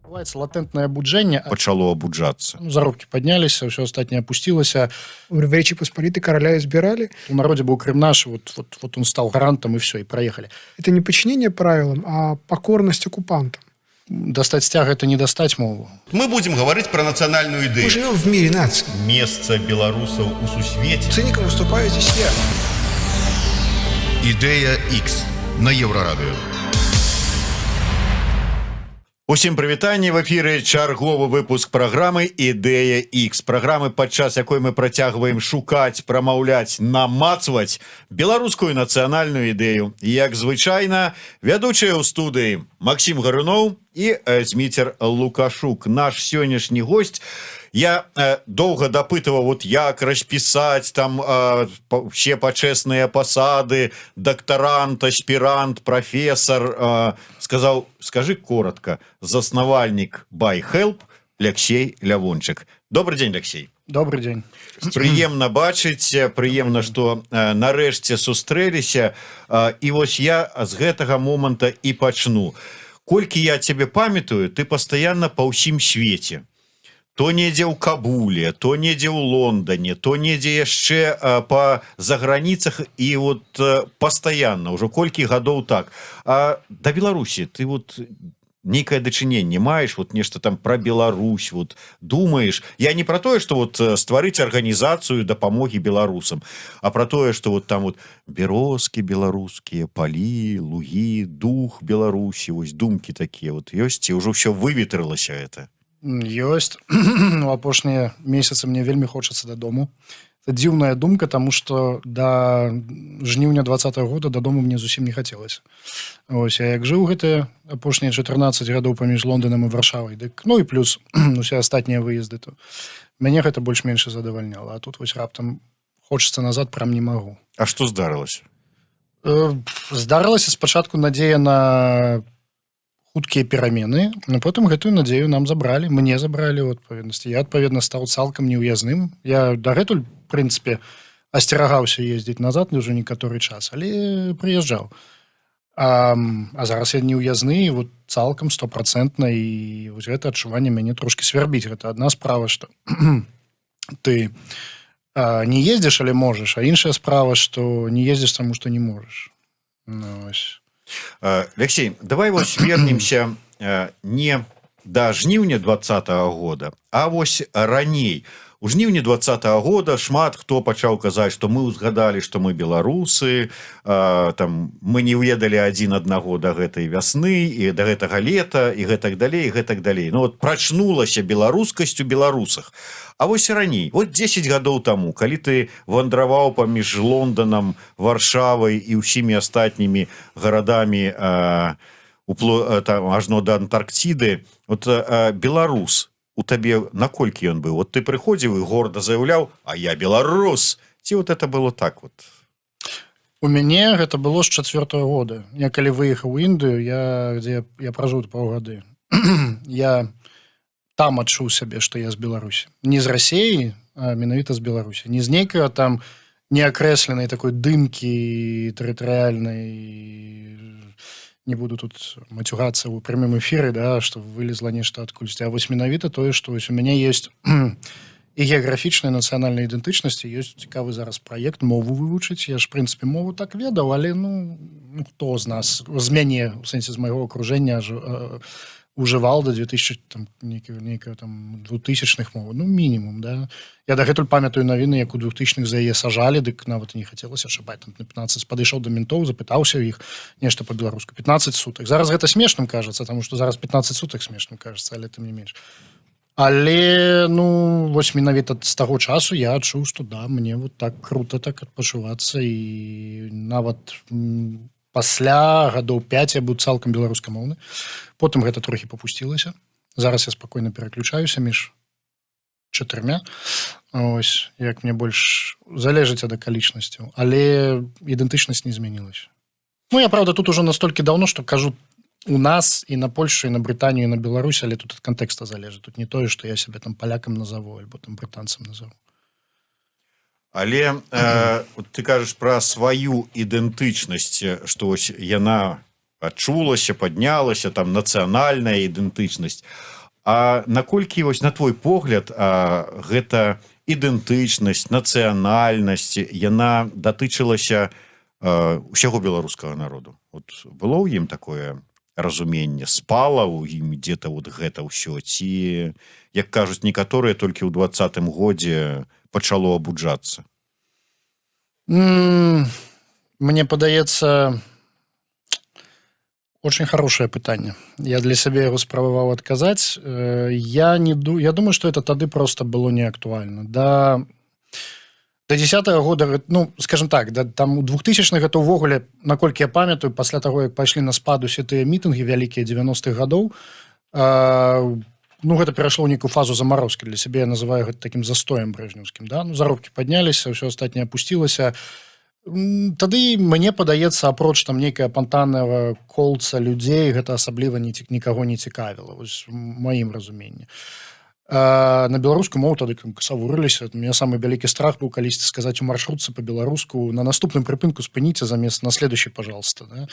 Называется латентное абуджение. Пачало абуджацца. Ну, заробки поднялись, все остальное опустилось. В Речи Посполитой короля избирали. У народе был Крым наш, вот он стал гарантом, и все, и проехали. Это не подчинение правилам, а покорность оккупантам. Достать стяг – это не достать мову. Мы будем говорить про национальную Мы идею. живем в мире наций. Место белорусов у сусвете. Циником выступаю здесь я. Идея X на Еврорадио. Усім прывітанне, в эфіры чарговы выпуск праграмы «Ідэя X». Праграмы, падчас якой мы працягваем шукаць, прамаўляць, намацваць беларускую нацыянальную ідэю. Як звычайна, вядучыя ў студыі Максим Гаруноў і Зміцер Лукашук. Наш сённяшні госць. Я доўга дапытываў, вот як распісаць там все пачэсныя пасады, дактарант, аспірант, прафесар. Сказаў, скажи коротко, заснавальнік BuyHelp Алексей Лявончык. Добрый день, Алексей. Добрый день. Прыемна бачыць, прыемна, што нарэшце сустрэліся. І вось я з гэтага моманта і пачну. Колькі я цябе памятаю, ты пастаянна па ўсім свеце. То недзе ў Кабуле, то недзе ў Лондоне, то недзе яшчэ па заграніцах і вот пастаянна, ўжо колькі гадоў так. А да Беларусі ты вот нейкае дачыненне маеш, вот нешта там пра Беларусь, вот думаеш. Я не пра тое, што вот стварыць арганізацыю дапамогі беларусам, а пра тое, што вот там вот бярозкі беларускія, палі, лугі, дух Беларусі, вось думкі такія вот ёсць, і ўжо ўсё выветрылася это. Ёсць. У апошнія месяцы мне вельмі хочацца дадому. Это дзіўная думка, тому што да жніўня 20-го года дадому мне зусім не хацелася. Ось, я як жыў гэтыя апошнія 14 гадоў паміж Лондонам і Варшавай, дык, ну і плюс усе астатнія выезды, то мяне гэта больш-менш задавальняла. А тут вось раптам хочацца назад, прям не магу. А што здарылася? Здарылася спачатку надзея на хуткія перамены, но потым гэтую надзею нам забралі, мне забралі ў адпаведнасці. Я, адпаведна, стаў цалкам неўязным. Я дагэтуль, в прынцыпе, асцерагаўся ездзіць назад ўжо некаторы час, але прыязджаў. А зараз я неўязны, вот цалкам 100%, і вось гэта адчуванне мяне трошкі свярбіць. Гэта адна справа, што ты не ездзіш, але можаш, а іншая справа, што не ездзіш, таму што не можаш. Ну, ось. Алексей, давай вось вернемся не да жніўня 20-го года, а вось раней. У жніўні 20-го года шмат хто пачаў казаць, што мы ўзгадалі, што мы беларусы, там мы не ведалі адзін аднаго да гэтай вясны і да гэтага лета і гэтак далей, і гэтак далей. Ну вот прачнулася беларускасць у беларусах. А вось раней, вот 10 гадоў таму, калі ты вандраваў паміж Лондонам, Варшавай і ўсімі астатнімі гарадамі ажно да Антарктиды, вот беларус у табе наколькі ён быў? Вот ты прыходзіў і горда заяўляў, а я беларус. Ці вот это было так вот? У мяне гэта было з 4-го года. Я калі выехаў у Індыю, я пражыў паўгады. Я там адчуў сябе, што я з Беларусі. Не з Расіі, а менавіта з Беларусі. Не з нейкага там неакрэсленай такой дымкі тэрытарыяльнай. Не буду тут мацюгацца ў прямым эфіры, да, што вылезла нешта адкульсьці. А вось менавіта тое, што вось у мяне ёсць і геаграфічная нацыянальная ідэнтычнасць, ёсць цікавы зараз праект мову вывучыць. Я ж, в прынцыпе, мову так ведаў, але хто з нас, з мяне, у сэнсе з майго акружэння, ужывал до 2000-х мову, ну, мінімум, да. Я дагэтуль памятаю навіны, як у 2000-х за яе сажалі, дык нават не хацелася шабаць. Там на 15 падышоў да ментоў, запытаўся ў іх нешта па-беларуску. 15 сутак. Зараз гэта смешным кажацца, таму што зараз 15 сутак смешным кажацца, але тым не менш. Але, ну, вось менавіта з таго часу я адчуў, што да, мне вот так крута так адпачувацца, і нават пасля гадоў 5 я быў цалкам беларускамоўны. Потым гэта трохі папусцілася. Зараз я спакойна пераключаюся між 4. Ось, як мне больш залежыць ад акалічнасцяў. Але ідэнтычнасць не змянілася. Ну, я, правда, тут ужо настолькі даўно, што кажу у нас і на Польшу, і на Брытанію, і на Беларусь, але тут ад кантэкста залежыць. Тут не тое, што я сябе там палякам назову альбо там брытанцам назову. Але ты кажаш пра сваю ідэнтычнасць, што вось яна адчулася, паднялася, там нацыянальная ідэнтычнасць. А наколькі вось на твой погляд гэта ідэнтычнасць, нацыянальнасць, яна датычылася ўсяго беларускага народу? Вот было ў ім такое разуменне, спала ў ім дзе-то вот гэта ўсё, ці, як кажуць некаторыя, толькі ў 20-м годзе пачало абуджацца? Мне падаецца, очень хорошее пытанне. Я для сябе яго спрабаваў адказаць. Я думаю, што это тады просто было неактуальна. До 10-го года, ну, скажем так, там у 2000-х гэта ўвогуле, наколькі я памятаю, пасля таго, як пайшлі на спад усе тыя мітынгі вялікія 90-х гадоў, ну, гэта перайшло ў нейкую фазу замарозкі. Для сябе я называю гэта такім застоем брэжнеўскім. Да? Ну, заробкі падняліся, ўсё астатняе апусцілася. Тады, мне падаецца, апроч там нейкая пантаннага колца людзей, гэта асабліва нікаго не цікавіла, вось у маім разуменні. На беларускую мову тады касавурыліся. У меня самы вялікі страх быў калісьці сказаць у маршрутцы па-беларуску: на наступным прыпынку спыніце замест на следующий, пожалуйста. Да?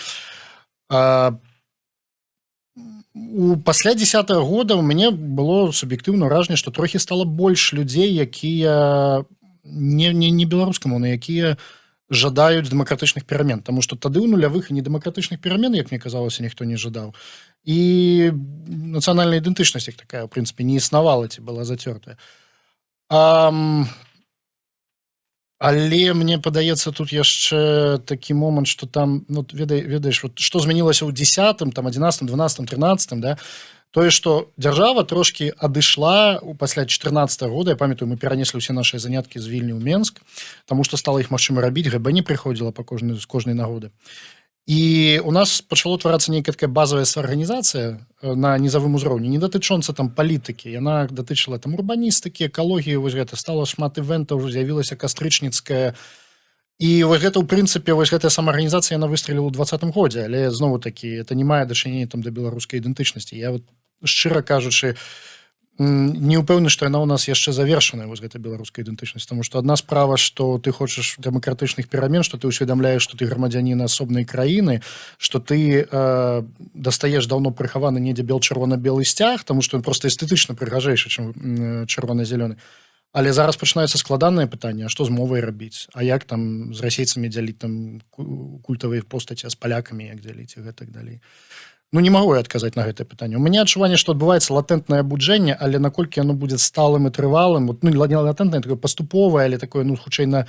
Пасля 10-го года у мяне было суб'ектыўна ўражанне, што трохі стала больш людзей, якія не беларускамоўныя, якія жадаюць дэмакратычных перамен, таму што тады ў нулявых і недэмакратычных перамен, як мне казалася, ніхто не жадаў. І нацыянальная ідэнтычнасць, як такая, у прынцыпе, не існавала, ці была зацёртая. Але мне падаецца, тут яшчэ такі момант, што там, ну, ведаеш, вот, што змянілася ў 10-м, там, 11-м, 12-м, 13-м, да? Тое, што дзяржава трошкі адышла пасля 14-го года. Я памятаю, мы перанеслі ўсе нашыя заняткі з Вільні ў Менск, таму што стала іх магчыма рабіць, ГБ не прыходзіла з кожнай нагоды. І у нас пачало тварацца нейкая такая базавая арганізацыя на нізавым узроўні, не датычонца там палітыкі, яна датычыла там урбаністыкі, экалогіі, вось гэта, стала шмат івентаў, ўжо з'явілася кастрычніцкая. І вось гэта, ў прынцыпе, вось гэтая самаарганізацыя, яна выстреліла ў 20-м годзе, але знову-такі, это не мае дачынення там да беларускай ідэнтычнасці. Я вот, шчыра кажучы, не ўпэўнены, што яна ў нас яшчэ завершаная, вось гэта беларуская ідэнтычнасць, таму што адна справа, што ты хочаш дэмакратычных перамен, што ты ўсведамляеш, што ты грамадзянін асобнай краіны, што ты дастаеш даўно прыхаваны недзе бел-чырвона-белы сцяг, таму што ён проста эстэтычна прыгажэйшы, чым чырвона-зялёны. Але зараз пачынаецца складанае пытанне: а што з мовай рабіць? А як там з расейцамі дзяліць там культавыя постаці, а з палякамі як дзяліць і гэтак далей? Ну, не магу я адказаць на гэтае пытанне. У мяне адчуванне, што адбываецца латэнтнае абуджэнне, але наколькі яно будзе сталым і трывалым, ну, не латэнтнае, такое паступовае, але такое, ну, хутчэй на...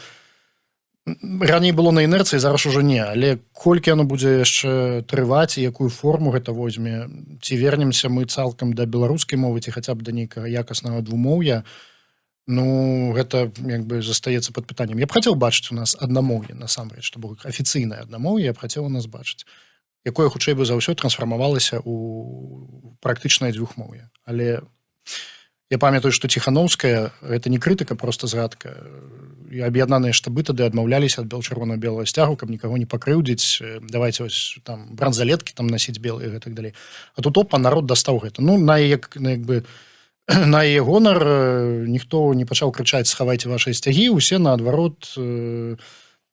Раней было на інерцыі, зараз ужо не, але колькі яно будзе яшчэ трываць і якую форму гэта возьме, ці вернемся мы цалкам да беларускай мовы, ці хаця б да нейкага якаснага двумоўя, ну, гэта як бы застаецца пад пытаннем. Я б хацеў бачыць у нас аднамоўе, насамрэч, што было афіцыйнае аднамоўе, я б хацеў у нас бачыць, якое хутчэй бы за ўсё трансфармавалася ў практычнае двухмоўе. Але я памятаю, што Ціхановская, гэта не крытыка, проста згадка. І аб'яднаныя штабы тады адмаўляліся ад чырвона-белага сцягу, каб нікаго не пакрыўдзіць. Давайте вось там бранзалеткі там насіць белыя і гэтак далей. А тут опа, народ дастаў гэта. Ну, на яе гонар ніхто не пачаў крычаць: схавайце вашыя сцягі, усе наадварот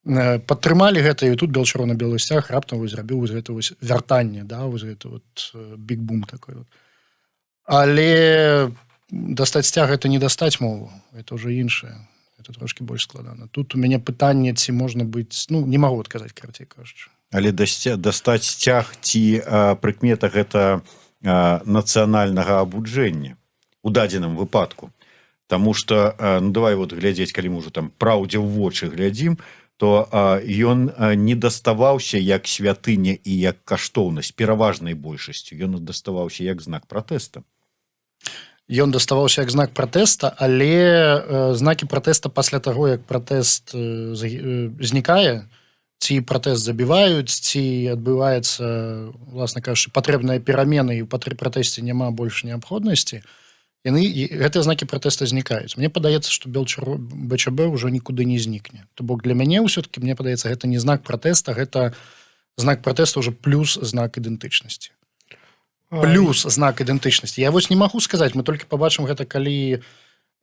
падтрымалі гэта, і тут бел-чырвона-белы сцяг раптам зрабіў гэта вяртанне, да, гэта бig-бум такой. Але дастаць сцяг — это не дастаць мову, это ўжо іншае, это трошки больш складана. Тут у мяне пытанне, ці можна быць, ну, не магу адказаць, карацей кажучы. Але дастаць сцяг, ці прыкмета гэта нацыянальнага абуджэння у дадзеным выпадку. Таму што, ну, давай вот глядзець, калі мы ўжо там праўдзе ў вочы глядзім, то ён не даставаўся як святыня і як каштоўнасць пераважнай большасцю. Ён даставаўся як знак пратэста. Ён даставаўся як знак пратэста, але знакі пратэста пасля таго, як пратэст знікае, ці пратэст забіваюць, ці адбываецца, власна кажучы, патрэбныя перамены, і ў пратэсце няма больш неабходнасці, гэтыя знакі пратэста знікаюць. Мне падаецца, што БЧБ ўжо нікуды не знікне. То бок для мяне ўсё-таки, мне падаецца, гэта не знак пратэста, гэта знак пратэста ўжо плюс знак ідэнтычнасці. плюс знак ідэнтычнасці. Я вось не магу сказаць, мы толькі пабачым гэта, калі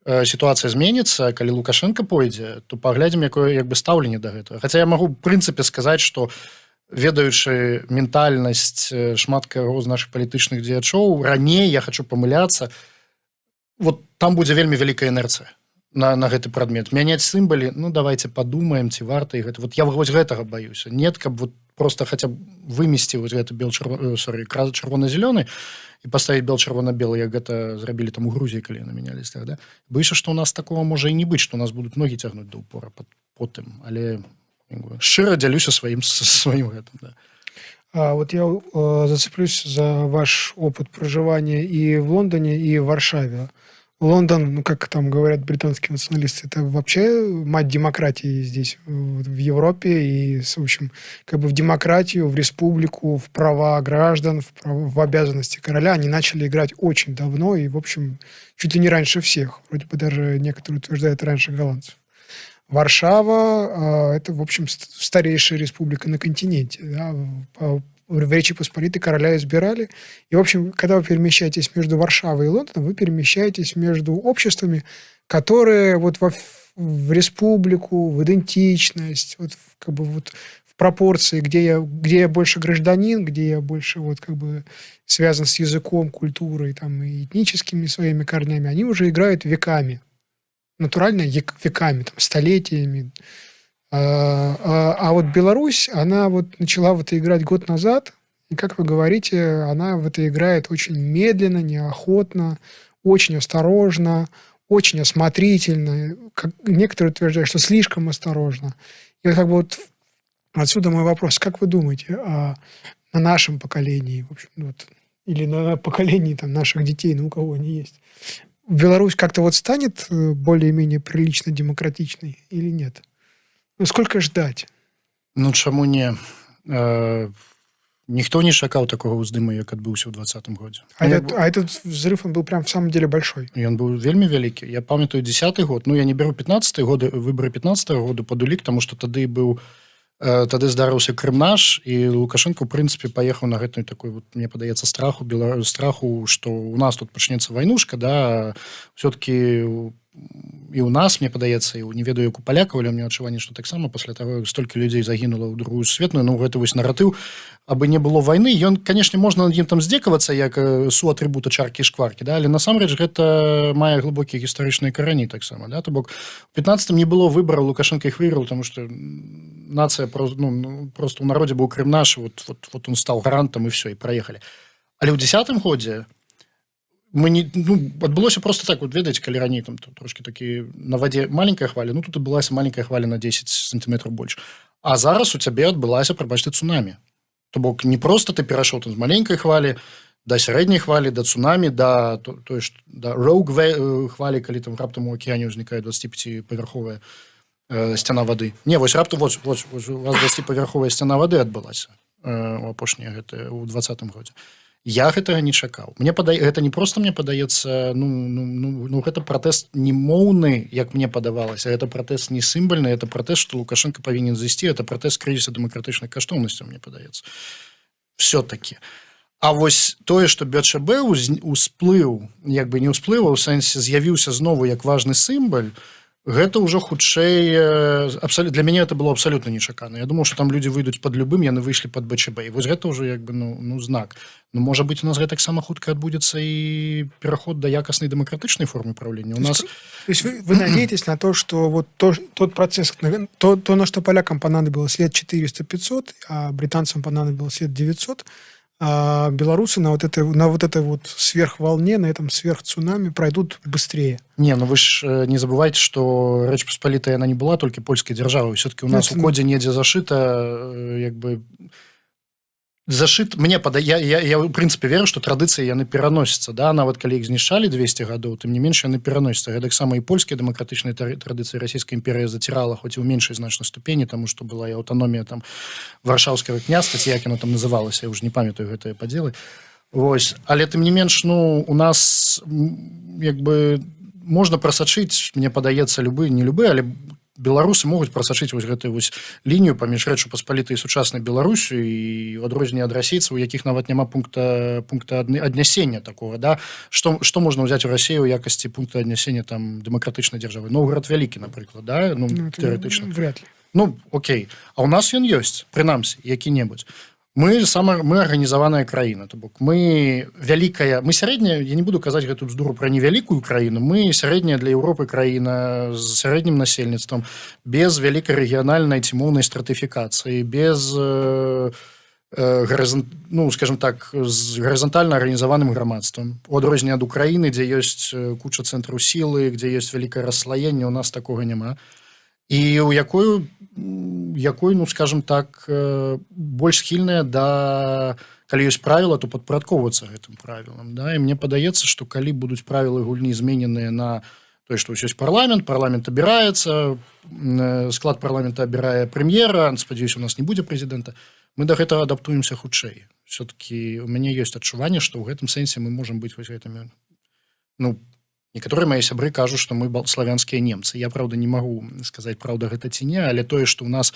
сітуацыя зменіцца, калі Лукашенко пойдзе, то паглядзім, якое як бы стаўленне да гэтага. Хаця я магу, в прынцыпе, сказаць, што ведаючы ментальнасць шмат каго з нашых палітычных дзеячоў, раней, я хачу памыляцца, вот там будзе вельмі вялікая інерцыя на гэты прадмет. Мяняць сімвалы, ну, давайте падумаем, ці варта і гэта. Вот я вось гэтага баюся. Нет, каб вот просто хаця б вымесці вот гэты чырвона-зялёны і паставіць бел-чырвона-белы, як гэта зрабілі там у Грузіі, калі яны мянялись так, да? Баюся, што у нас такого можа і не быць, што у нас будуць ногі цягнуць да ўпора потым, але шчыра дзялюся сваім гэтым, да. Вот я зацеплюсь за ваш опыт проживания и в Лондоне, и в Варшаве. Лондон, ну, как там говорят британские националисты, это вообще мать демократии здесь, в Европе, и, в общем, как бы в демократию, в республику, в права граждан, в обязанности короля они начали играть очень давно, и, в общем, чуть ли не раньше всех. Вроде бы даже некоторые утверждают раньше голландцев. Варшава – это, в общем, старейшая республика на континенте. Да? В Речи Посполитой короля избирали. И, в общем, когда вы перемещаетесь между Варшавой и Лондоном, вы перемещаетесь между обществами, которые вот в республику, в идентичность, вот как бы вот в пропорции, где я больше гражданин, где я больше вот как бы связан с языком, культурой там, и этническими своими корнями, они уже играют веками. Натурально веками, там, столетиями. А вот Беларусь, она вот начала в это играть год назад, и, как вы говорите, она в это играет очень медленно, неохотно, очень осторожно, очень осмотрительно. Некоторые утверждают, что слишком осторожно. И вот как бы вот отсюда мой вопрос. Как вы думаете на нашем поколении, в общем, вот, или на поколении там, наших детей, ну, у кого они есть, Беларусь как-то вот станет более-менее прилично демократичной или нет? Ну, сколько ждать? Ну, чаму не? Ніхто не чакаў такого ўздыму, як адбыўся ў 2020 годзе. Этот взрыв, он был прям в самом деле большой. Ён быў вельмі вялікі. Я памятаю 10-й год, ну, я не беру 15-й годы, выборы 15-го году пад улік, таму што тады здарыўся Крымнаш, і Лукашенко, в прынцыпе, паехаў на гэтую такой, вот, мне падаецца, страху, што у нас тут пачнецца вайнушка, да, все-таки і у нас, мне падаецца, і не ведаю, як у палякаў, але у меня адчуванне, што таксама пасля таго, столькі людзей загінула ў другую светную, ну, гэта вось наратыў, абы не было вайны, ён, канешне, можна над ім там здзекавацца, як суатрыбута чаркі і шкваркі, да, але насамрэч гэта мае глыбокія гістарычныя карані таксама, да, то бок у 15-м не было выбараў, Лукашенко іх выйграў, таму што нацыя просто ў народзе быў Крымнаш, вот он стаў гарантам і все, і праехалі. Але ў 10-м годзе адбылося просто так, вот ведаеце, калі раней там трошки такі на вадзе маленькая хваля, ну тут адбылася маленькая хваля на 10 сантиметров больш. А зараз у цябе адбылася, прабачце, цунамі. То бок не просто ты перайшоў там з маленькай хвалі да сярэдняй хвалі, да цунамі, да роуг хвалі, калі там раптам у акеане ўзнікае 25-павярховая сцяна вады. Не, вось раптам у вас 20-павярховая сцяна вады адбылася у апошняе гэта ў 20-м годзе. Я гэтага не чакаў. Гэта не просто мне падаецца, гэта пратэст не моўны, як мне падавалася, гэта пратэст не сімвальны, это пратэст, што Лукашенко павінен зайсці, это пратэст крызіса дэмакратычных каштоўнасцяў, мне падаецца. Все-таки. А вось тое, што БЧБ усплыў, як бы не ўсплыў, а ў сэнсе з'явіўся знову як важны сімваль, гэта ўжо хутчэй, для мяне это было абсалютна нечакана. Я думаў, што там людзі выйдуць пад любым, яны выйшлі пад БЧБ. І вось гэта ўжо як бы, знак. Ну, можа быць, у нас гэтаксама хутка адбудзецца і пераход да якаснай дэмакратычнай формы правлення. У нас... То есть вы надеетесь на то, что вот тот процесс, то, на что полякам понадобилось лет 400-500, а британцам понадобилось лет 900, а белорусы на вот этой вот сверхволне, на этом сверхцунами пройдут быстрее. Не, ну вы ж не забывайте, что Рэч Паспалітая, она не была только польской державой. Все-таки у нас у коде недзе зашито, як бы... Зашит, я в принципе верю, что традыцыі яны пераносяцца, да, нават калі іх знішчалі 200 гадоў, тым не менш яны пераносяцца. Гэтаксама і польскія дэмакратычныя традыцыі расійская імперія зацірала, хоць і ў меншай значнай ступені, таму што была і аўтаномія там варшаўскага княства, ці як яно там называлася, я ўжо не памятаю гэтыя падзелы. Вось, але тым не менш, у нас як бы можна прасачыць, мне падаецца, не любы, але беларусы могуць прасачыць вось гэтую вось лінію паміж Рэчу Паспалітай і сучаснай Беларусю, і ў адрозненне ад расейцаў, у якіх нават няма пункта аднясення такого, да? Што можна ўзяць у Расію ў якасці пункта аднясення там дэмакратычнай дзяржавы? Новгород вялікі, напрыклад, да? Ну, тэоретычна. Вряд ли. Ну, окей. А ў нас ён ёсць, прынамсі, які-небудзь. Мы арганізаваная краіна, то бок мы вялікая, мы сярэдняя, я не буду казаць гэту бздуру пра невялікую краіну, мы сярэдняя для Еўропы краіна з сярэднім насельніцтвам, без вялікай рэгіянальнай ці моўнай стратыфікацыі, без скажем так, з гарызантальна арганізаваным грамадствам. У адрозненне ад Украіны, дзе ёсць куча цэнтраў сілы, дзе ёсць вялікае расслаенне, у нас такога няма. І у якой, ну, скажем так, больш схільная да, калі ёсць правіла, то падпарадковвацца гэтым правілам, да? І мне падаецца, што калі будуць правілы гульні змененыя на тое, што ёсць парламент абіраецца, склад парламента абірае прэм'ера, спадзяюся, у нас не будзе прэзідэнта, мы да гэтага адаптуемся хутчэй. Все-таки у мяне ёсць адчуванне, што ў гэтым сэнсе мы можам быць вось гэтымі, ну, некаторыя мае сябры кажуць, што мы славянскія немцы. Я, правда, не магу сказаць, праўда гэта ці не, але тое, што ў нас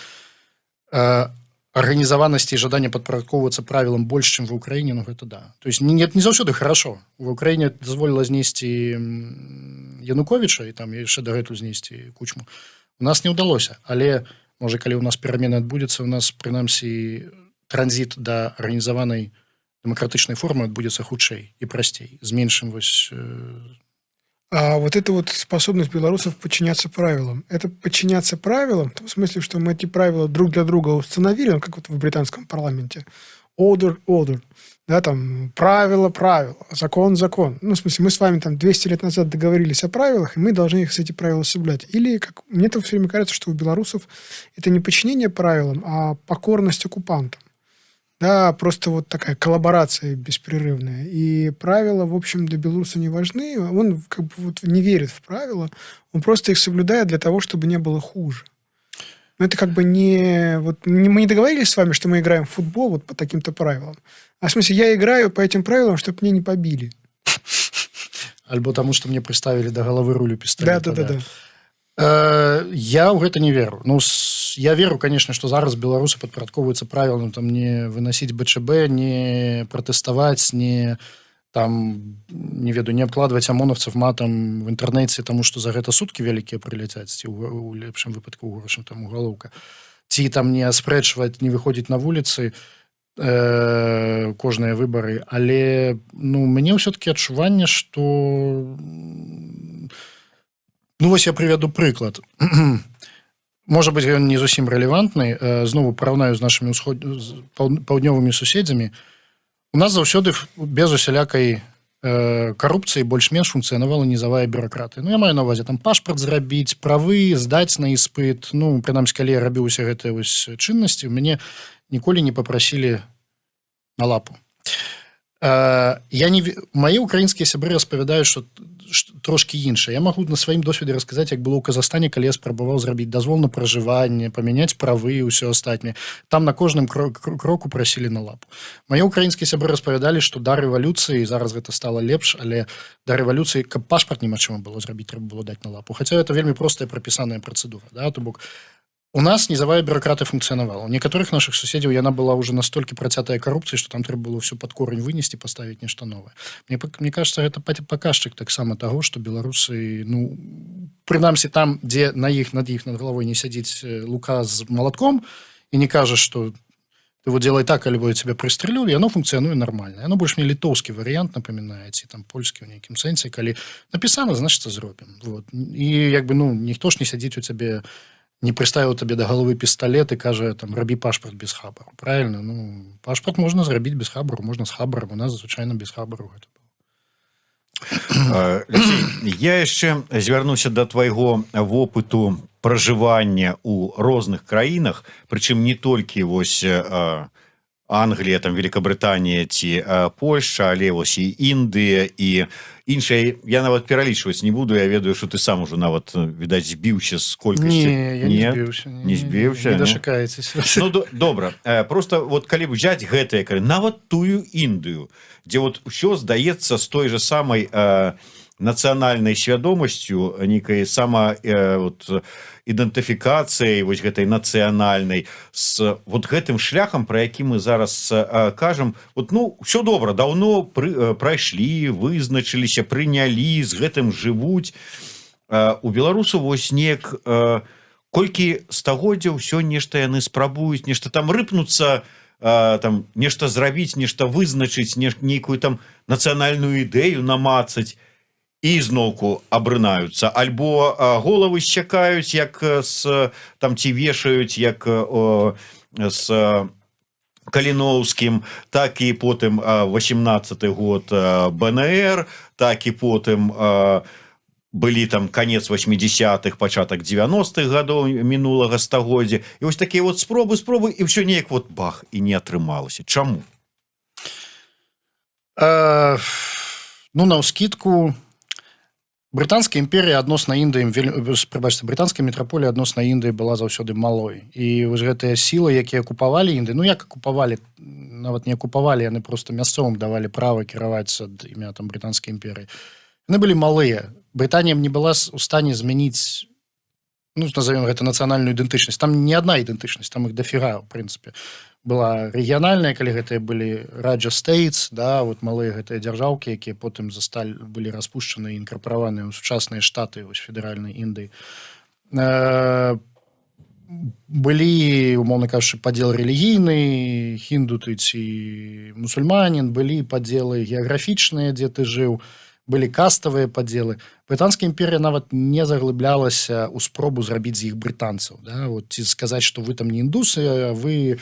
арганізаванасці і жаданне падпарадковвацца правілам больш, чым ва Ўкраіне, ну гэта да. То есть не заўсёды хорошо. Ва Ўкраіне дазволіла знесці Януковіча і там яшчэ дагэтуль знесці Кучму. У нас не ўдалося, але можа, калі ў нас перамены адбудзецца, у нас прынамсі транзіт да арганізаванай дэмакратычнай формы адбудзецца хутчэй і прасцей, з меншым вось. А вот эта вот способность белорусов подчиняться правилам, это подчиняться правилам, в том смысле, что мы эти правила друг для друга установили, как вот в британском парламенте, order, да, там, правило, закон. Ну, в смысле, мы с вами там 200 лет назад договорились о правилах, и мы должны их, эти правила соблюдать. Или, как мне то все время кажется, что у белорусов это не подчинение правилам, а покорность оккупантам. Да, просто вот такая коллаборация беспрерывная. И правила, в общем, для белоруса не важны. Он как бы вот не верит в правила, он просто их соблюдает для того, чтобы не было хуже. Но это как бы не... Вот, мы не договорились с вами, что мы играем в футбол вот по таким-то правилам. А в смысле, я играю по этим правилам, чтобы меня не побили. Альбо тому, что мне приставили до головы рулю пистолета. Да. Я ў гэта не веру. Ну, я веру, конечно, что зараз беларусы падпарадковваюцца правілам там не выносіць БЧБ, не пратэставаць, не там, не ведаю, не абкладваць амонаўцаў матам в інтэрнэце, таму што за гэта суткі вялікія прыляцяць, ці у лепшым выпадку ў горшым там угалоўка. Ці там не аспрэчваць, не выходзіць на вуліцы кожныя выбары, але ну, мне ўсё-таки адчуванне, што ну, вось я прывяду прыклад. Можа быць, ён не зусім рэлевантны. Знову параўнаю з нашымі паўднёвымі суседзямі. У нас заўсёды без усялякай карупцыі больш-менш функцыянавала нізавая бюракратыя. Ну, я маю на ўвазе там пашпарт зрабіць, правы, здаць на іспыт. Ну, прынамсі, калі я рабіў усе гэтыя вось чыннасці, мяне ніколі не папрасілі на лапу. Мае украінскія сябры распавядаюць, што трошки іншае. Я магу на сваім досведзе расказаць, як было ў Казахстане, калі я спрабаваў зрабіць дазвол на пражыванне, памяняць правы і ўсё астатняе. Там на кожным кроку прасілі на лапу. Мае украінскія сябры распавядалі, што да рэвалюцыі, зараз гэта стала лепш, але да рэвалюцыі, каб пашпарт немагчыма было зрабіць, трэба было даць на лапу. Хаця это вельмі простая прапісаная працэдура. Да? То бок, у нас нізавая бюракратыя функцыянавала. У некаторых наших суседзяў яна была ўжо настолькі працятая карупцыі, што там трэба было ўсё пад корань вынесці, паставіць нешта новае. Мне кажется, гэта паказчык таксама таго, што беларусы, ну, прынамсі там, дзе над іх над галавой не сядзіць Лука з малатком і не кажа, што ты вот делай так, альбо я тебя прыстрэлю, і оно функцыянуе нармальна. Оно больш мне літоўскі варыянт напамінае, ці там польскі ў нейкім сэнсе, калі напісана, значыцца зробім. Вот. І як бы, ну, ніхто ж не сядзіць у цябе, не прыставіў табе да головы пісталет і кажа, там, рабі пашпарт без хабару. Правильно? Ну, пашпарт можна зрабіць без хабару, можна з хабаром. У нас, звычайна, без хабару гэта было. Алексей, я яшчэ звярнуся да твайго вопыту пражывання ў розных краінах, прычым не толькі вось Англія, там, Великабрытанія ці Польшча, але вось і Індыя і іншыя. Я нават пералічваць не буду, я ведаю, што ты сам ужо нават, відаць, збіўся з колькасці. Не, я не збіўся. Не збіўся? Не дашакаецеся. Ну, добра. Просто вот калі взять гэтыя краіны, нават тую Індыю, дзе вот ўсё здаецца з той же самай нацыянальнай свядомасцю, нейкай ідэнтыфікацыяй вось гэтай нацыянальнай з вот гэтым шляхам, пра які мы зараз кажам. Вот, ну, все добра, даўно прайшлі, вызначыліся, прынялі, з гэтым жывуць. У беларусаў вось неяк колькі стагоддзяў ўсё нешта яны спрабуюць, нешта там рыпнуцца, там нешта зрабіць, нешта вызначыць, нейкую там нацыянальную ідэю намацаць, і зноўку абрынаюцца, альбо головы счакаюць, як там ці вешаюць, як з Каліноўскім, так і потым 18-й год БНР, так і потым былі там конец 80-х, пачатак 90-х гадоў мінулага стагоддзя. І вось такія вот спробы, і ўсё неяк вот бах, і не атрымалася. Чаму? Ну, наўскідку, брытанская імперія адносна Індыі, прабачце, брытанская метраполія адносна Індыі была заўсёды малой. І вось гэтыя сілы, якія акупавалі Індыю, ну як акупавалі, нават не акупавалі, яны просто мясцовым давалі права кіраваць ад імя там брытанскай імперіі. Яны былі малыя. Брытанія не была у стане змяніць, ну, назовем гэта нацыянальную ідэнтычнасць. Там не адна ідэнтычнасць, там іх дафіга, в прынцыпе. Была рэгіянальная, калі гэтыя былі Раджа Стейтс, да, вот малыя гэтыя дзяржаўкі, якія потым былі распушчаны і інкарпараваныя ў сучасныя штаты вось федэральнай Індыі. Былі, умоўна кажучы, падзел рэлігійны, хінду ты ці мусульманін, былі падзелы геаграфічныя, дзе ты жыў, былі каставыя падзелы. Брытанская імперія нават не заглыблялася ў спробу зрабіць з іх брытанцаў. Да? Вот, ці сказаць, што вы там не індусы, а вы,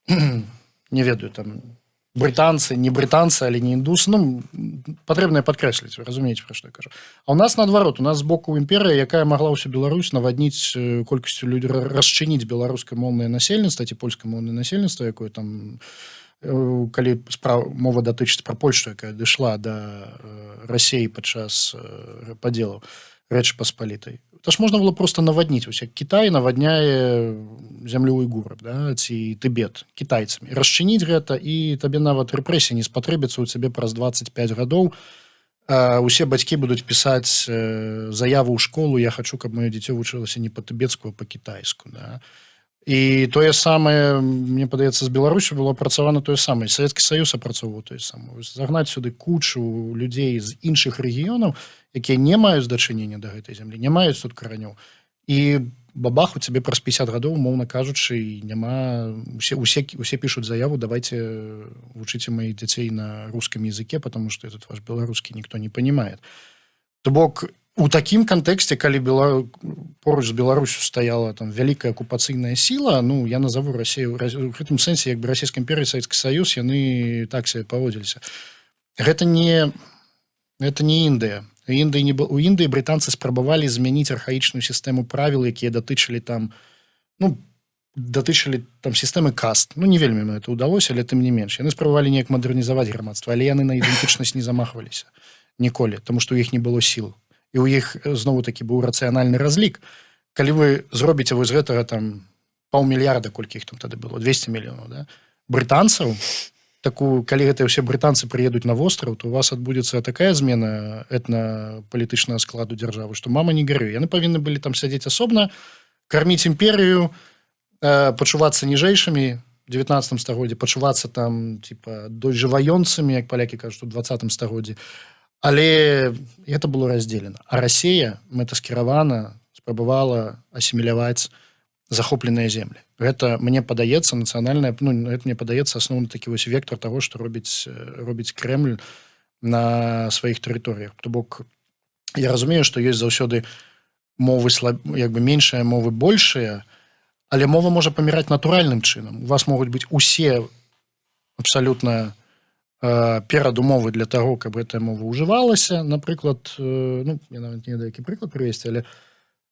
не ведаю, там, брытанцы, не брытанцы, але не індусы. Ну, патрэбна падкрэсліць, вы разумееце, пра што я кажу. А ў нас наадварот, у нас з боку імперія, якая магла ўсю Беларусь навадніць колькасцю людзей, расчыніць беларускамоўнае насельніцтва ці польскамоўнае насельніцтва, якое там, калі мова датычыць пра Польшу, якая дышла да Расіі падчас падзелаў Рэчы Паспалітай. То ж можна было просто навадніць. Ось як Кітай навадняе зямлю уйгураў, да, ці Тыбет кітайцамі. Расчыніць гэта, і табе нават рэпрэсіі не спатрэбіцца ў цябе праз 25 гадоў. Усе бацькі будуць пісаць заяву ў школу: я хачу, каб маё дзіцё вучылася не па-тыбецку, а па-кітайску. Да. І тое самае, мне падаецца, з Беларусю было апрацавана тое самае. Савецкі Саюз апрацоўваў тое самае. Загнаць сюды кучу людзей з іншых рэгіёнаў, якія не маюць дачынення да гэтай зямлі, не маюць тут каранёў. І бабах, у цябе праз 50 гадоў, умоўна кажучы, няма... Усе пішуць заяву: давайте вучыце маіх дзяцей на рускім языке, потому что этот ваш беларускі ніхто не понимает. То бок, у такім кантэксце, калі поруч з Беларусю стаяла там вялікая акупацыйная сіла, ну, я назову Расію, у гэтым сэнсе, як бы Расійская імперія, Савецкі Саюз, яны так себе паводзіліся. Гэта не Індыя. У Індыі брытанцы спрабавалі змяніць архаічную сістэму правіл, якія датычылі там сістэмы каст. Ну, не вельмі мне это ўдалося, але тым не менш. Яны спрабавалі неяк мадэрнізаваць грамадства, але яны на ідэнтычнасць не замахваліся ніколі, таму што ў іх не было сіл. І ў іх, зноў-такі, быў рацыянальны разлік. Калі вы зробіце вось гэтага там 500 мільярда, колькі іх там тады было, 200 мільёнаў, да? Брытанцаў, калі гэтыя ўсе брытанцы прыедуць на востраў, то у вас адбудзецца такая змена этна-палітычнага складу дзяржавы, што мама не гарюй. Яны павінны былі там сядзець асобна, карміць імперію, пачувацца ніжэйшымі в 19 стагоддзі, пачувацца там типа дожываёнцамі, як палякі кажуць, у 20 стагоддзі. Але гэта было раздзелена. А Расія мэтаскіравана спрабавала асіміляваць захопленыя землі. Гэта, мне падаецца, нацыянальная, ну, гэта мне падаецца асноўны такі вось вектор таго, што робіць Крэмль на сваіх тэрыторыях. То бок, я разумею, што ёсць заўсёды мовы як бы меншыя, мовы большыя, але мова можа паміраць натуральным чынам. У вас могуць быць усе абсалютна перадумовы для таго, каб гэтая мова ўжывалася. Напрыклад, ну, я нават не ведаю, які прыклад прывесці,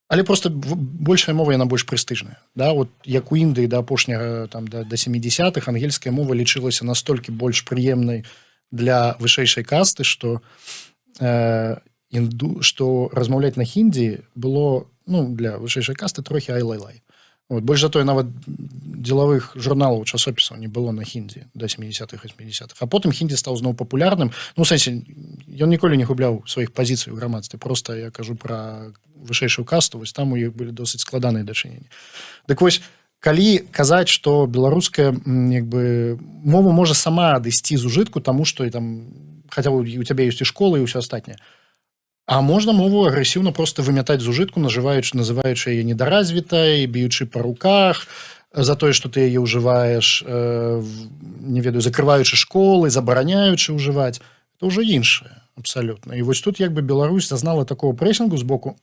але просто большая мова, яна больш прэстыжная. Да? Вот, як у Індыі да апошняга, там, да 70-х, ангельская мова лічылася настолькі больш прыемнай для вышэйшай касты, што размаўляць на хіндзі было, ну, для вышэйшай касты трохі ай-лай-лай. Вот. Больш за тое, нават дзелавых журналаў, часопісаў не было на хіндзі да 70-х, 80-х. А потым хіндзі стаў зноў папулярным. Ну, у сэнсе, ён ніколі не губляў сваіх пазіцый у грамадстве. Просто я кажу пра вышэйшую касту, вось там у іх былі досыць складаныя дачыненні. Дык вось, калі казаць, што беларуская як бы, мова можа сама адысці з ужытку, таму што там, хаця у цябе ёсць і школы і ўсё астатняе. А можна мову агрэсіўна просто вымятаць з ужытку, называючы яе недаразвітай, б'ючы па руках, за тое, што ты яе ўжываеш, не ведаю, закрываючы школы, забараняючы ўжываць. Это ўжо іншае, абсалютна. І вось тут як бы Беларусь зазнала такого прэсінгу з боку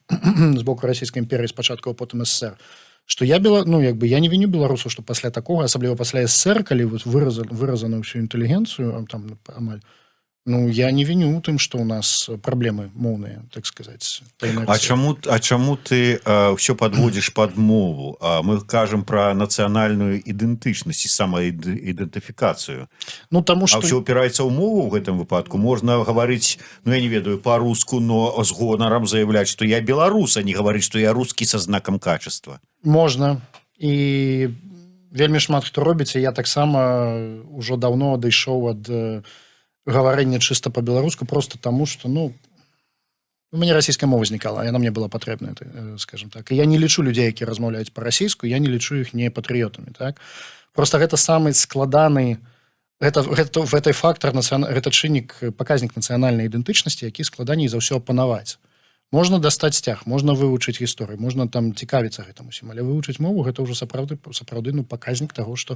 расійскай імперыі спачатку, а потым СССР, што я не віню беларусаў, што пасля такога, асабліва пасля СССР, калі вот выразана ўсю інтэлігенцыю, там амаль, ну, я не виню тым, што у нас праблемы моўныя, так сказаць. А чаму ты ўсё падводзіш пад мову? Мы кажам пра нацыянальную ідэнтычнасць і самаідэнтыфікацыю. Ну, таму што... А ўсё ўпіраецца ў мову ў гэтым выпадку? Можна гаварыць, ну, я не ведаю, па-руску, но з гонарам заявляць, што я беларус, а не гаварыць, што я рускі са знакам качества. Можна. І вельмі шмат хто робіць, і я таксама ўжо даўно адышоў ад гаварэння чыста па-беларуску, просто таму, што, ну, у мяне расійская мова знікала, яна мне была патрэбная, скажем так. І я не лічу людзей, якія размаўляюць па-расійску, я не лічу іх не патрыётамі, так? Просто гэта самы складаны, гэты фактор, гэта чыннік, паказнік нацыянальнай ідэнтычнасці, які складаней за ўсё апанаваць. Можна дастаць сцяг, можна вывучыць гісторыю, можна там цікавіцца гэтым усім, але вывучыць мову, гэта ўжо сапраўды ну, паказнік таго, што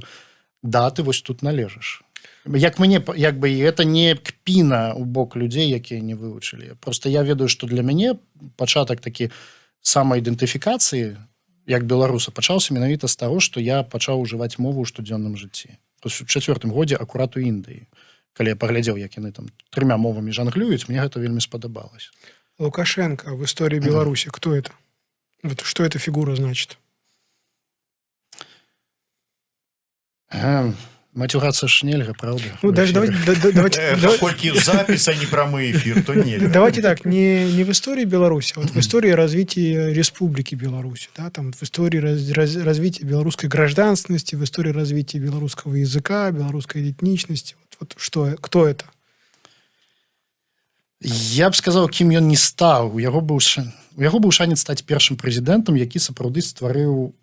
да, ты вось тут належыш. Як мне, як бы, гэта не кпіна ў бок людзей, якія не вывучылі. Просто я ведаю, што для мяне пачатак такі самаідэнтыфікацыі, як беларуса, пачаўся менавіта з таго, што я пачаў ужываць мову ў штодзённым жыцці. У 4-м годзе акурат у Індыі. Калі я паглядзеў, як яны там 3 мовамі жанглююць, мне гэта вельмі спадабалася. Лукашенко в истории Беларуси. Кто это? Вот что эта фигура значит? Матюгаться ж нельга, правда? Ну, даже давайте... Поскольку запись, а не прямой эфир, то нельга. Давайте так, не в истории Беларуси, а вот в истории развития Республики Беларусь, да, там в истории развития белорусской гражданственности, в истории развития белорусского языка, белорусской этничности. Вот что, кто это? Я б сказаў, кім ён не стаў. У яго быў шанец стаць першым прэзідэнтам, які сапраўды стварыў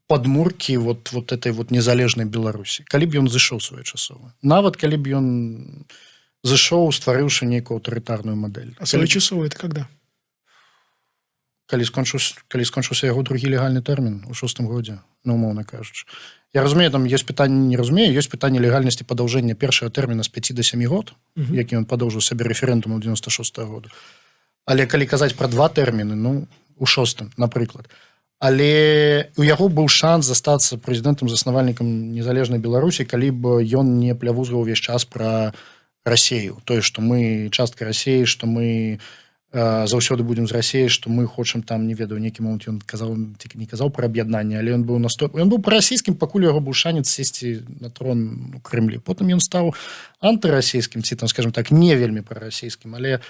падмуркі вот этой вот незалежнай Беларусі. Калі б ён зышоў своечасова. Нават калі б ён зышоў, стварыўшы нейкую аўтарытарную мадэль. А своечасова это когда? Калі скончыўся яго другі легальны тэрмін у 6-м годзе, ну, умоўна кажучы. Я разумею, там ёсць пытанне, не разумею, ёсць пытанне легальнасці падаўжэння першага тэрміна з 5 до 7 год, які ён падаўжыў сабе рэферэндуму 96-го году. Але калі казаць пра 2 тэрміны, ну, у 6-м, напрыклад. Але у яго быў шанс застацца прэзідэнтам-заснавальнікам незалежнай Беларусі, калі б ён не плявузгаў увесь час пра Расею. Тое, што мы частка Расеі, што мы заўсёды будзем з Расеі, што мы хочам там, не ведаю, нейкі момант ён не казаў пра аб'яднанне, але ён быў прарасійскім, пакуль у яго быў шанец сесці на трон у Крымлі. Потым ён стаў антырасійскім, ці там, скажем так, не вельмі прарасійскім, але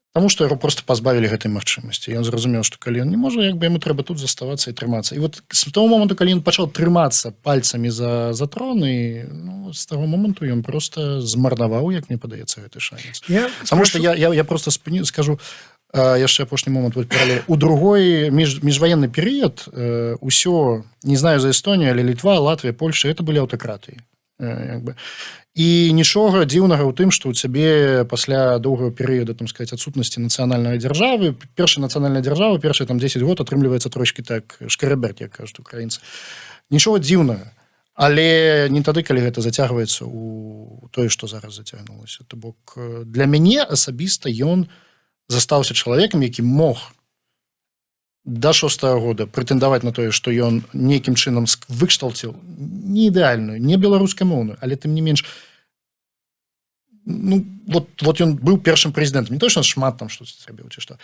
таму што яго просто пазбавілі гэтай магчымасці. Ён зразумеў, што калі ён не можа, як бы яму трэба тут заставацца і трымацца. І вот з таго моманту, калі ён пачаў трымацца пальцамі за трон, і ну, з таго моманту ён просто змарнаваў, як мне падаецца, гэты шанец. Таму што я просто скажу яшчэ апошні момант. У другой міжваенны перыяд усё, не знаю за Эстонію, але Літва, Латвія, Польша, это былі аўтакратыі. І нічога дзіўнага ў тым, што ў цябе пасля доўгага перыяда, там сказаць, адсутнасці нацыянальнай дзяржавы, першая нацыянальная дзяржава, першыя там 10 год атрымліваецца трошкі так шкараберт, як кажуць украінцы. Нічога дзіўнага, але не тады, калі гэта зацягваецца ў тое, што зараз зацягнулася. То бок для мяне асабіста ён застаўся чалавекам, які мог до 6-го года прэтэндаваць на тое, што ён нейкім чынам выкшталціў не ідэальную, не беларускамоўную, але тым не менш, ну, вот ён быў першым прэзідэнтам. Не то, што шмат там што зрабіў, ці што.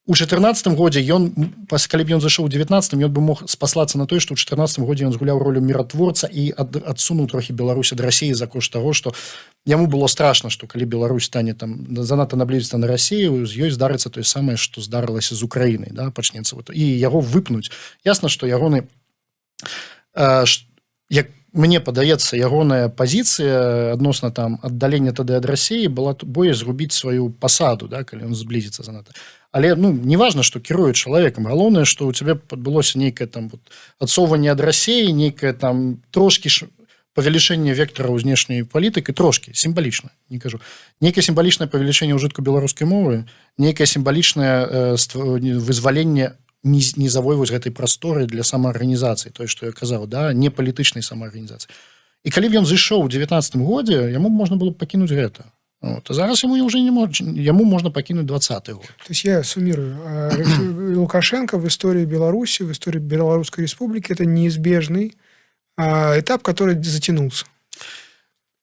У 14-м годзе ён, калі б ён зашоў у 19-м, ён бы мог спаслацца на тое, што ў 14-м годзе ён згуляў ролю міратворца і адсунуў трохі Беларусь ад Расіі за кошт таго, што яму было страшна, што калі Беларусь стане там занадта наблізіцца на Расію, з ёй здарыцца тое самае, што здарылася з Украінай, да, пачнецца. І яго выпнуць. Ясна, што ягоны як мне падаецца, ягоная пазіцыя адносна там аддалення тады ад Расіі была болей зрубіць сваю пасаду, да, калі ён зблізіцца занадта. Але не важна, што кіруе чалавекам. Галоўнае, што ў цябе адбылося нейкае там адсоўванне ад Расіі, нейкае там трошкі павелічэнне вектара ў знешняй палітыкі, трошкі сімвалічна, не кажу. Нейкае сімвалічнае павелічэнне ўжытку беларускай мовы, нейкае сімвалічнае вызваленне нізавой вось гэтай прасторы для самаарганізацыі, тое, што я казаў, да, не палітычнай самаарганізацыі. І калі б ён зышоў у 19-м годзе, яму можна было б пакінуць гэта. Вот. А зараз яму уже не можна, яму можна пакінуць 20-й год. То есть я суммирую. Лукашенко в истории Беларуси, в истории Белорусской Республики это неизбежный этап, который затянулся.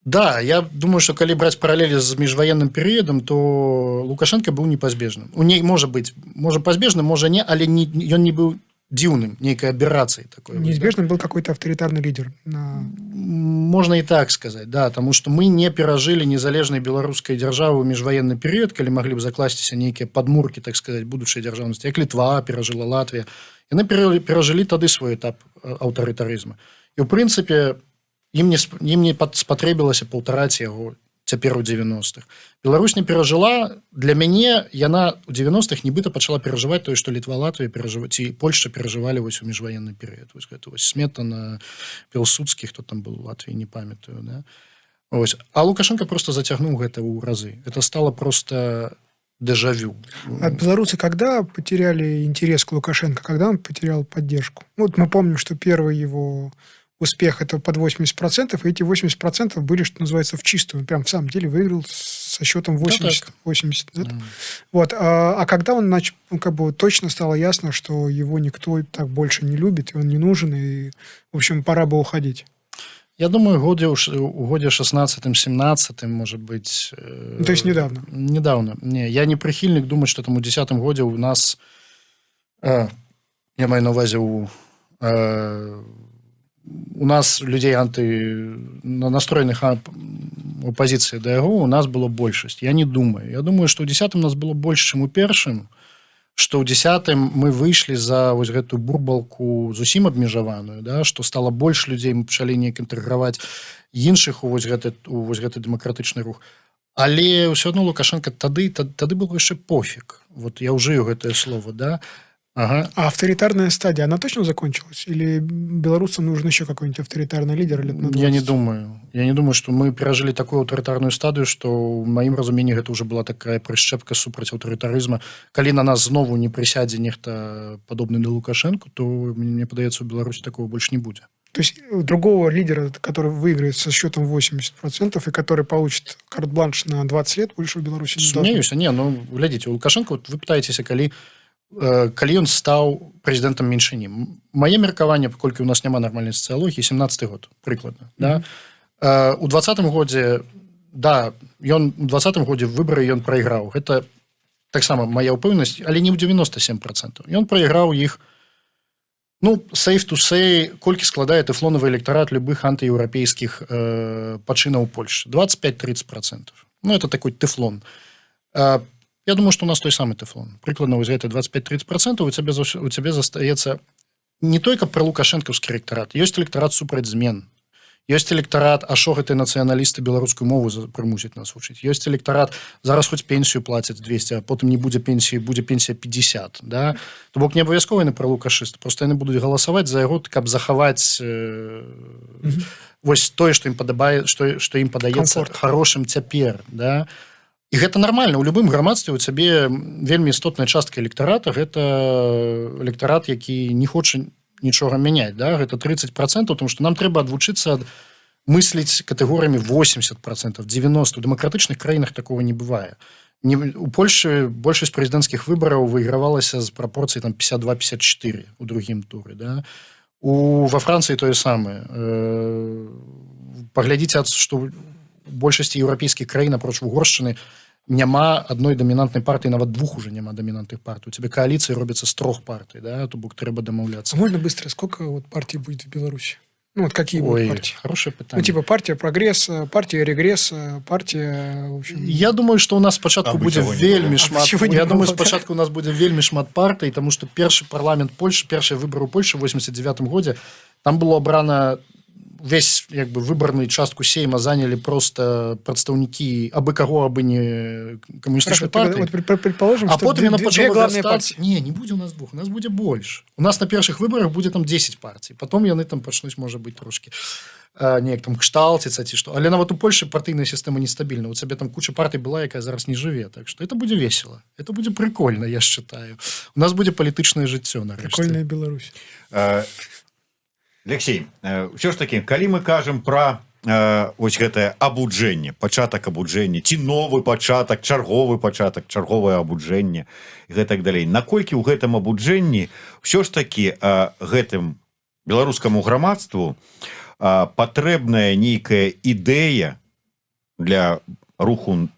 Да, я думаю, что калі браць параллели з міжваенным перыядам, то Лукашенко быў непазбежным. У ней можа быць, можа пазбежным, можа не, але ён не быў дзіўным, нейкай аберрацыі такой. Неизбежным был какой-то авторитарный лидер. Можно и так сказать, да, потому что мы не перажылі незалежнай беларускай дзяржавы ў міжваенны перыяд, калі маглі б закласціся нейкія падмуркі, так сказать, будучай дзяржаўнасці, як Літва перажыла, Латвія. Яны перажылі тады свой этап аўтарытарызма. І ў прынцыпе ім не спатрэбілася паўтараць яго цяпер у 90-х. Беларусь не перажыла. Для мяне яна ў 90-х нібыта пачала перажываць тое, што Літва, Латвія ці Польшча перажывалі вось у міжваенны перыяд. Вось гэта вось Сметана, Пілсудскі, хто там быў у Латвіі, не памятаю, да? Вось. А Лукашенко просто зацягнуў гэта ў разы. Это стало просто дежавю. А белорусы когда потеряли интерес к Лукашенко? Когда он потерял поддержку? Вот мы помним, что первый его успех это под 80%, и эти 80% были, что называется, в чистую. Прям в самом деле выиграл со счетом 80. 80 да? Вот. А когда он как бы точно стало ясно, что его никто так больше не любит, и он не нужен, и, в общем, пора бы уходить? Я думаю, у годе 16-17, может быть... То есть недавно? Недавно. Не, я не прихильник думать, что там у 10-м годе у нас... я маю на увазе у нас людей настроенных оппозиции до яго у нас было большасць. Я не думаю. Я думаю, что у 10-м у нас было больше, чем у першым, что у 10-м мы выйшлі за вось гэтую бурбалку зусім абмежаваную, да, что стало больше людей, мы пачалі неяк інтэграваць іншых у вось гэты дэмакратычны рух. Але ўсё адно Лукашенко тады был яшчэ пофиг. Вот я ўжыю гэтае слово, да. Ага. А авторитарная стадия, она точно закончилась? Или белорусам нужен еще какой-нибудь авторитарный лидер лет на 20? Я не думаю, что мы перажили такую авторитарную стадию, что в моим разумении это уже была такая прышчэпка супраць аўтарытарызма. Калі на нас знову не присядзе нехта подобный на Лукашенко, то мне падаецца, у Беларуси такого больше не будет. То есть другого лидера, который выиграет со счетом 80% и который получит карт-бланш на 20 лет, больше в Беларуси не должно? Смеюсь, глядите, у Лукашенко, вот вы пытаетесь, калі ён стаў прэзідэнтам меншыні. Мае меркаванне, паколькі у нас няма нармальнай сацыялогіі, 17-й год, прыкладна. Да? У 20-м годзе, да, ён у 20-м годзе выбары ён прайграў. Гэта таксама мая ўпэўненасць, але не ў 97%. Ён прайграў іх, safe to say, колькі складае тэфлонавы электарат любых антыеўрапейскіх пачынаў Польшчы. 25-30%. Это такой тэфлон. Я думаю, что у нас той самый тэфлон. Прыкладна вось гэта 25-30%, у цябе застаецца не толькі пра лукашэнкаўскі электарат. Ёсць электарат супраць змен. Ёсць электарат, а што гэтыя нацыяналісты беларускую мову прымусяць нас вучыць. Ёсць электарат, зараз хоць пенсію плацяць 200, а потым не будзе пенсіі, будзе пенсія 50. Да? То бок не абавязкова яны пра лукашыста. Просто яны будуць галасаваць за яго, каб захаваць вось тое, што ім падаецца хорошым цяпер. Да? І гэта нармальна. У любым грамадстве у цябе вельмі істотная частка электарата, гэта электарат, які не хоча нічога мяняць. Да? Гэта 30%, тому што нам трэба адвучыцца мысліць катэгорыямі 80%, 90%. У дэмакратычных краінах такого не бывае. У Польшы большасць прэзідэнцкіх выбараў выйгравалася з прапорцыі 52-54 у другім туры. Да? Во Францыі тое самае. Паглядзіце, што большасці еўрапейскіх краін апроч Угоршчыны няма адной дамінантнай партыі, нават двух уже няма дамінантных партый. У тебя коалиции робятся с 3 партий, да, то бок трэба домовляться. Можно быстро? Сколько вот партий будет в Беларуси? Какие будут партии? Хорошее питание. Типа партия прогресса, партия регресса, партия, в общем... Я думаю, что у нас спочатку будет вельмі шмат... Я думаю, спочатку у нас будет вельмі шмат партий, потому что перший парламент Польши, першие выборы у Польши в 89 году, там было абрана весь як бы выбарную частку сейма заняли просто прадстаўнікі абы каго абы не камуністычнай партыі. Вот предположим, А что потым яна две пачала главные вырастаць. партии. Не будзе у нас двух, у нас будзе больш. У нас на першых выбарах будзе там 10 партый, потом яны там пачнуць можа быць трошки неяк там кшталціцца ці што. Але нават у Польшы партыйная сістэма нестабільна. У цябе там куча партый была, якая зараз не жыве, так што это будзе весело, это будзе прикольно, я считаю. У нас будзе палітычнае жыццё нарэшце. Прикольная Беларусь. Алексей, ўсё ж таки, калі мы кажам пра ось гэтае абуджэнне, пачатак абуджэння, ці новы пачатак, чарговае абуджэнне і гэтак далей, наколькі ў гэтым абуджэнні ўсё ж таки гэтым беларускаму грамадству патрэбная нейкая ідэя для руху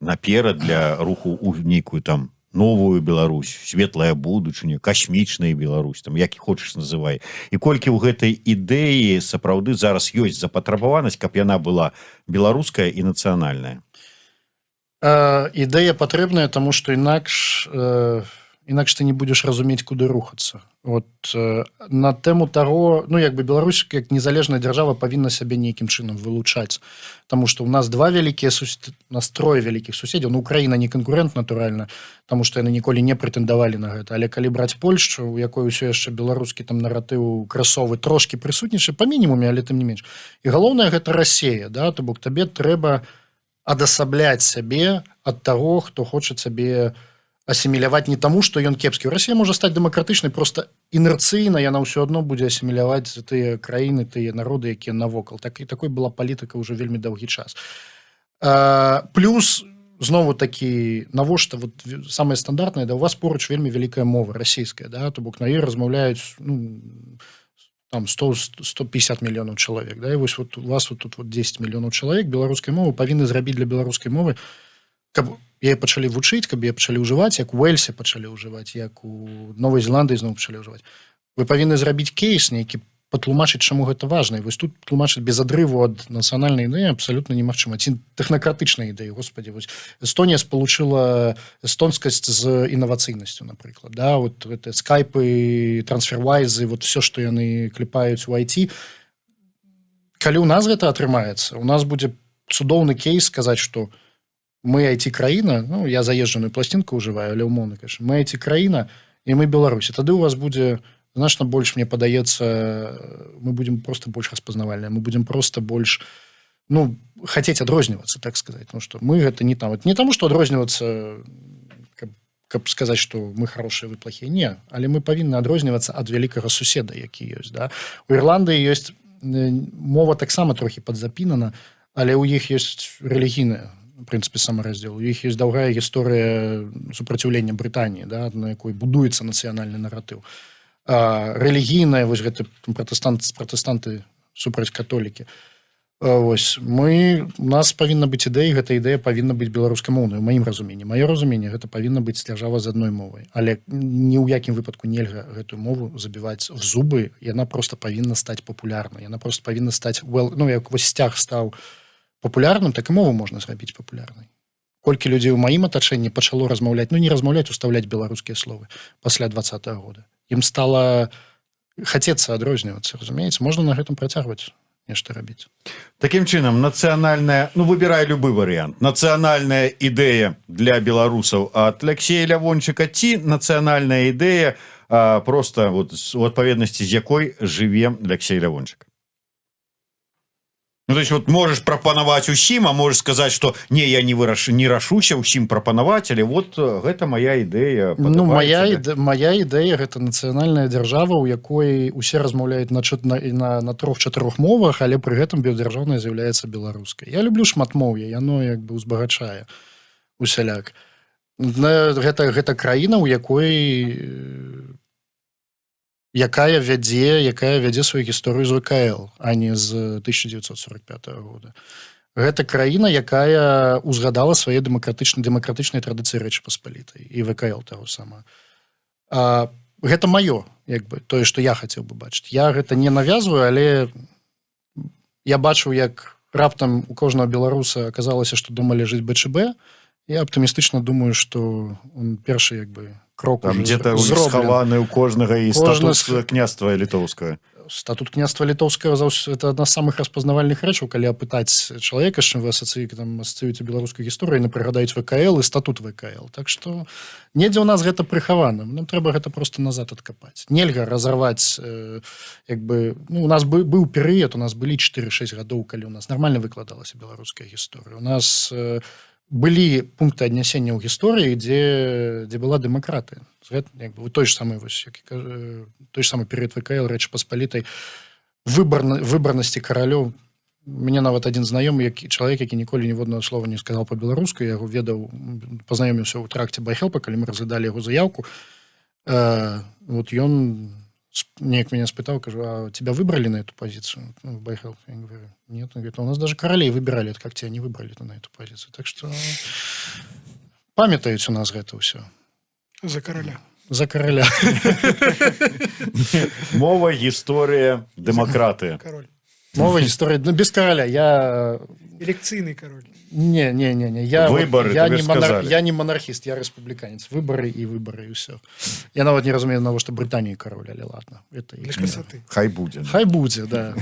наперад, для руху ў нейкую там новую Беларусь, светлая будучыня, касмічная Беларусь, там як і хочаш называй. І колькі ў гэтай ідэі сапраўды зараз ёсць запатрабаванасць, каб яна была беларуская і нацыянальная? Ідэя патрэбная, таму што інакш ты не будзеш разумець, куды рухацца. Вот на тэму таго, ну як бы Беларусь як незалежная дзяржава павінна сябе нейкім чынам вылучаць, таму што у нас трое вялікіх суседзяў. Ну, Украіна не канкурэнт, натуральна, таму што яны ніколі не прэтэндавалі на гэта. Але калі браць Польшчу, у якой усё яшчэ беларускі там наратыў красовы трошки прысутнічае па мінімуме, але тым не менш. І галоўнае гэта Расія, да, то бок табе трэба адасабляць сябе ад таго, хто хоча сабе асіміляваць не таму, што ён кепскі. Расія можа стаць дэмакратычнай, просто інерцыйна яна ўсё адно будзе асіміляваць тыя краіны, тыя народы, якія навокал. Такой была палітыка ўжо вельмі доўгі час. Плюс, знову такі, навошта вот самае стандартнае, да, у вас поруч вельмі вялікая мова расійская, да, то бок на ёй размаўляюць, ну, там 100-150 мільёнаў чалавек, да, і вось вот у вас вот тут вот 10 мільёнаў чалавек беларускай мовы павінны зрабіць для беларускай мовы, каб яе пачалі вучыць, каб яе пачалі ўжываць, як у Уэльсе пачалі ўжываць, як у Новай Зеландыі зноў пачалі ўжываць. Вы павінны зрабіць кейс нейкі, патлумачыць, чаму гэта важна. І вось тут тлумачыць без адрыву ад нацыянальнай ідэі абсалютна немагчыма. Ці тэхнакратычнай ідэі, господі. Вось Эстонія спалучыла эстонскасць з інавацыйнасцю, напрыклад. Да? Вот гэта скайпы, трансфервайзы, вот все, што яны клепаюць у IT. Калі у нас гэта атрымаецца, у нас будзе цудоўны кейс сказаць, што мы IT-краіна, ну, я заезжаную пластинку ўжываю, але ўмоўна, конечно, мы IT-краіна, і мы Беларусь. Тады у вас будзе значна больш, мне падаецца, мы будем просто больш распазнавальныя, мы будем просто больш, ну, хацець адрознівацца, так сказать. Ну, што мы гэта не там. Не таму, што адрознівацца, каб сказаць, што мы хорошыя, вы плохія. Не, але мы павінны адрознівацца ад вялікага суседа, які ёсць. Да? У Ірландыі ёсць мова таксама трохі падзапінана, але ў іх ёсць рэлігійная, в принципе, самораздел. У іх есть доўгая гісторыя супраціўлення Брытаніі, да, на якой будуецца нацыянальны наратыў. Рэлігійная, вось гэта пратэстанты супраць католікі. Вось, у нас павінна быць ідэя, гэта ідэя павінна быць беларускамоўнай, у маім разуменні. Маё разуменне, гэта павінна быць дзяржава з адной мовай. Але ні ў якім выпадку нельга гэтую мову забіваць в зубы, яна просто павінна стаць папулярнай. Яна просто павінна стаць, ну, як вось сцяг стаў папулярным, так і мову можна зрабіць папулярнай. Колькі людзей у маім атачэнні пачало размаўляць, ну не размаўляць, устаўляць беларускія словы пасля 20-го года. Ім стала хацецца адрознівацца, разумееце? Можна на гэтым працягваць нешта рабіць. Такім чынам, нацыянальная, ну выбірай любы варыянт, нацыянальная ідэя для беларусаў ад Алексея Лявончыка ці нацыянальная ідэя просто вот, у адпаведнасці з якой жыве Алексей Лявончык? Ну, то есть, вот можешь прапанаваць усім, а можешь сказаць, што не, я не рашуся ўсім прапанаваць, але вот гэта моя ідэя. Ну, моя ідэя гэта нацыянальная дзяржава, у якой усе размаўляюць на 3-4 мовах, але пры гэтым біёдзяржаўная з'яўляецца беларускай. Я люблю шматмоўе, яно як бы узбагачае усяляк. Гэта краіна, у якая вядзе сваю гісторыю з ВКЛ, а не з 1945 года. Гэта краіна, якая узгадала свае дэмакратычныя традыцыі Рэчы Паспалітай і ВКЛ таго самага. Гэта маё, як бы, тое, што я хацеў бы бачыць. Я гэта не навязваю, але я бачыў, як раптам у кожнага беларуса аказалася, што дома ляжыць БЧБ. Я аптымістычна думаю, што он першы, як бы, крок там уже где-то зроблен. схаваны у кожнага і Кожны статут княства літоўскага. Статут княства літоўскага это одна з самых распазнавальных рэчаў, калі апытаць чалавека, з чым вы асацыюеце беларускую гісторыю, не прыгадаюць ВКЛ і статут ВКЛ. Так што недзе ў нас гэта прыхавана, нам трэба гэта просто назад адкапаць. Нельга разарваць у нас быў перыяд, у нас былі 4-6 гадоў, калі у нас нармальна выкладалася беларуская гісторыя. У нас былі пункты аднясення ў гісторыі, дзе была дэмакратыя. Той ж самы перыяд ВКЛ, Рэчы Паспалітай, выбарнасці каралёў. Мне нават адзін знаёмы, чалавек, які ніколі ніводнага слова не сказал па-беларуску, я яго ведаў, пазнаёміўся ў тракце Байхелпа, калі мы разглядалі яго заявку. Ён неяк меня спытаў, кажу, а тебя выбрали на эту позицию? Байхелп, я говорю, нет. Он говорит, у нас даже королей выбирали, как тебя не выбрали на эту позицию. Так что памятаюць у нас гэта ўсё. За короля. За короля. Мова, гісторыя, дэмакратыя. Король. Мова, гісторыя. Без короля. Элекцыйный король. Не. Выборы, я не монархіст, я рэспубліканец. Выборы і ўсё. Я нават не разумею, навошта Брытаніі король, але ладно. Для красоты. Хай будзе. Хай будзе, да.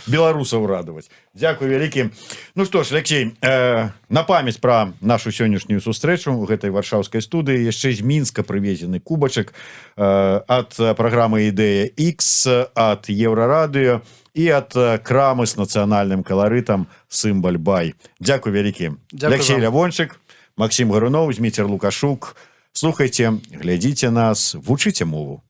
Беларусаў радаваць. Дзякуй вялікі. Ну што ж, Алексей, на памяць пра нашу сённяшнюю сустрэчу у гэтай варшаўскай студыі яшчэ з Мінска прывезены кубачак ад праграмы «Ідэя X», ад Еўрарадыё і ад крамы з нацыянальным каларытам «Сымбаль Бай». Дзякуй вялікі. Алексей Лявончык, Максим Гаруноў, Зміцер Лукашук. Слухайце, глядзіце нас, вучыце мову.